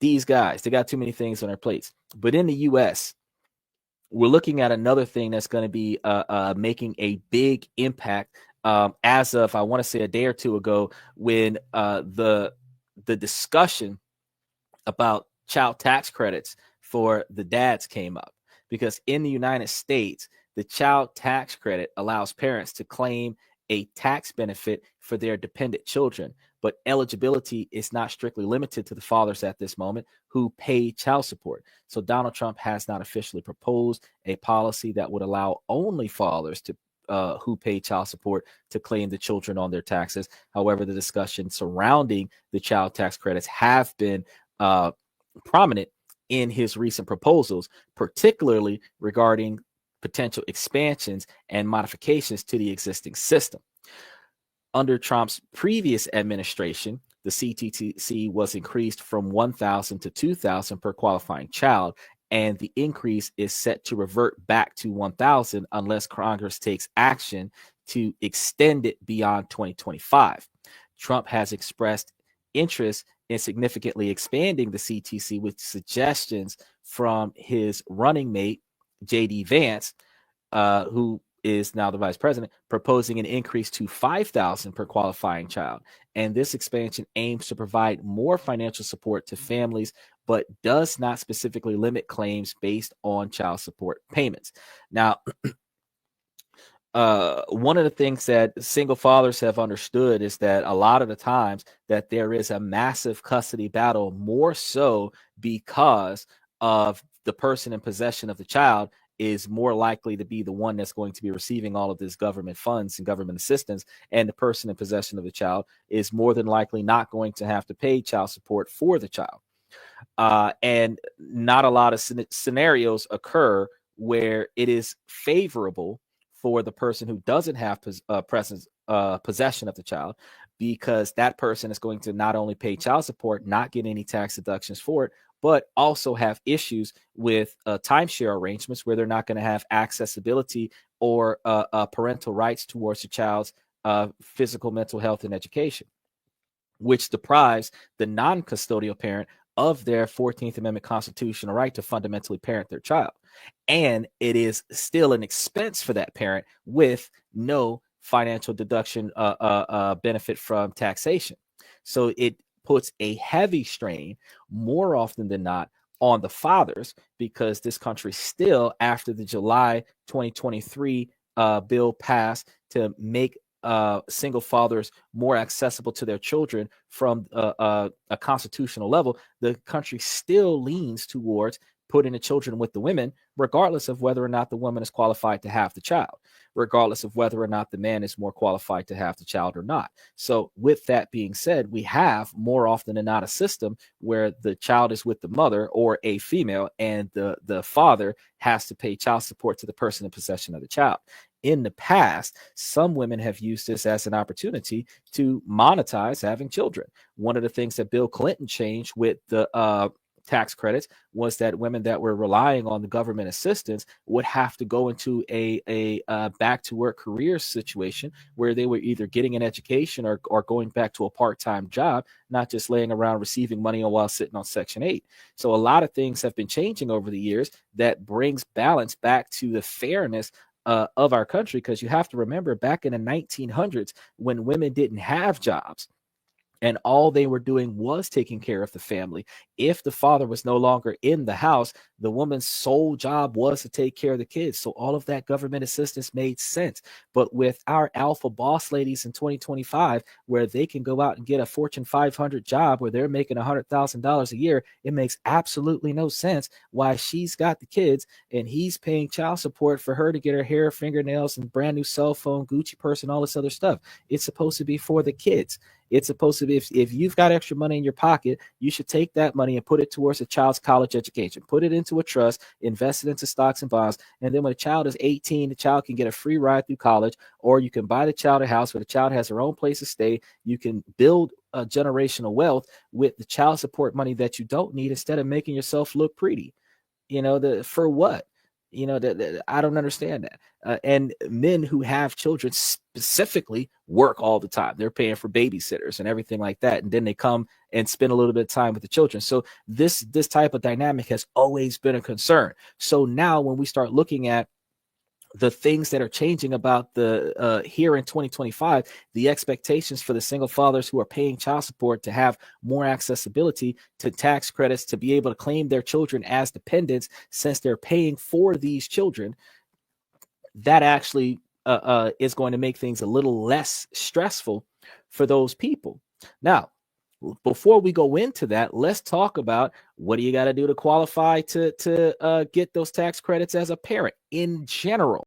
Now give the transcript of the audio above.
these guys, they got too many things on their plates. But in the U.S., we're looking at another thing that's going to be making a big impact as of, I want to say, a day or two ago, when the discussion about child tax credits for the dads came up. Because in the United States, the child tax credit allows parents to claim a tax benefit for their dependent children, but eligibility is not strictly limited to the fathers at this moment who pay child support. So Donald Trump has not officially proposed a policy that would allow only fathers to who pay child support to claim the children on their taxes. However, the discussion surrounding the child tax credits have been prominent in his recent proposals, particularly regarding potential expansions and modifications to the existing system. Under Trump's previous administration, the CTC was increased from $1,000 to $2,000 per qualifying child, and the increase is set to revert back to $1,000 unless Congress takes action to extend it beyond 2025. Trump has expressed interest in significantly expanding the CTC with suggestions from his running mate, J.D. Vance, who is now the vice president, proposing an increase to $5,000 per qualifying child. And this expansion aims to provide more financial support to families, but does not specifically limit claims based on child support payments. Now, one of the things that single fathers have understood is that a lot of the times that there is a massive custody battle, more so because of the person in possession of the child is more likely to be the one that's going to be receiving all of this government funds and government assistance, and the person in possession of the child is more than likely not going to have to pay child support for the child. And not a lot of scenarios occur where it is favorable for the person who doesn't have possession of the child, because that person is going to not only pay child support, not get any tax deductions for it, but also have issues with timeshare arrangements where they're not going to have accessibility or parental rights towards the child's physical, mental health, and education, which deprives the non-custodial parent of their 14th Amendment constitutional right to fundamentally parent their child. And it is still an expense for that parent with no financial deduction benefit from taxation. So it puts a heavy strain, more often than not, on the fathers, because this country still, after the July 2023 bill passed to make single fathers more accessible to their children from a constitutional level, the country still leans towards putting the children with the women, regardless of whether or not the woman is qualified to have the child, regardless of whether or not the man is more qualified to have the child or not. So with that being said, we have more often than not a system where the child is with the mother or a female, and the father has to pay child support to the person in possession of the child. In the past, some women have used this as an opportunity to monetize having children. One of the things that Bill Clinton changed with the tax credits was that women that were relying on the government assistance would have to go into a back to work career situation where they were either getting an education or going back to a part-time job, not just laying around receiving money while sitting on Section 8. So a lot of things have been changing over the years that brings balance back to the fairness of our country, because you have to remember, back in the 1900s, when women didn't have jobs and all they were doing was taking care of the family, if the father was no longer in the house, the woman's sole job was to take care of the kids. So all of that government assistance made sense. But with our alpha boss ladies in 2025, where they can go out and get a Fortune 500 job where they're making $100,000 a year, it makes absolutely no sense why she's got the kids and he's paying child support for her to get her hair, fingernails, and brand new cell phone, Gucci purse, and all this other stuff. It's supposed to be for the kids. It's supposed to be, if you've got extra money in your pocket, you should take that money and put it towards a child's college education. Put it into a trust, invest it into stocks and bonds, and then when a child is 18, the child can get a free ride through college, or you can buy the child a house where the child has their own place to stay. You can build a generational wealth with the child support money that you don't need, instead of making yourself look pretty. For what? I don't understand that. And men who have children specifically work all the time. They're paying for babysitters and everything like that. And then they come and spend a little bit of time with the children. So this type of dynamic has always been a concern. So now when we start looking at the things that are changing about the here in 2025, the expectations for the single fathers who are paying child support to have more accessibility to tax credits, to be able to claim their children as dependents since they're paying for these children, that actually is going to make things a little less stressful for those people. Now, before we go into that, let's talk about what do you got to do to qualify to get those tax credits as a parent in general.